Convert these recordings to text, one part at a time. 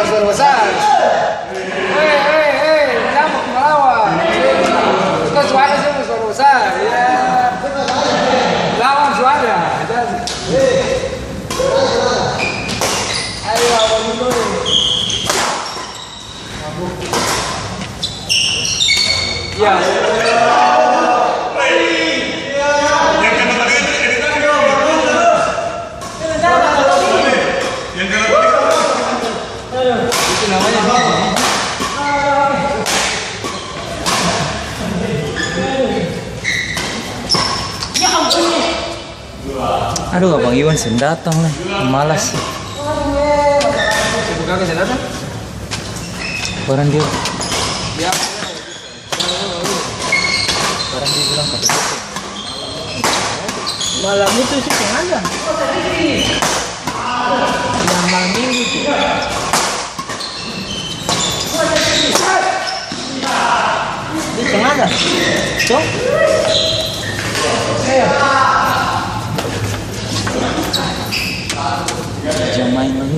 Suara besar. Jangan melawan. Kita suara sih suara besar. Ya. Lawan suara. Ayo lawan dulu. Ya. Aduh, Abang Iwan sen datang lah, malas. Buka ke sana kan? Barang dia, Ya. barang dia bilang kata tutup. Malam itu sih sengaja. Yang malam minggu itu. Dia sengaja. Tuh. Jam main lagi.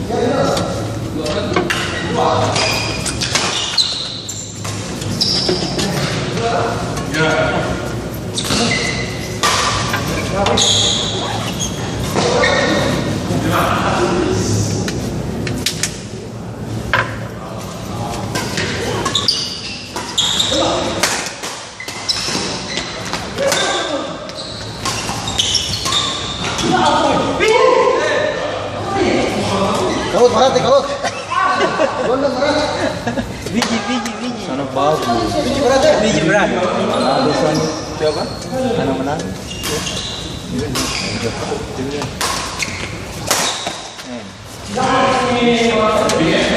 Kaut marah kaut. Gondong marah. Biji. Sana bagus. Biji berat. Biji berat. Ada sana. Siapa? Sana menang.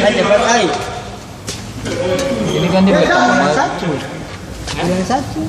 Aja berkali. Ini kan dia Yang bertemu. satu. Yang satu.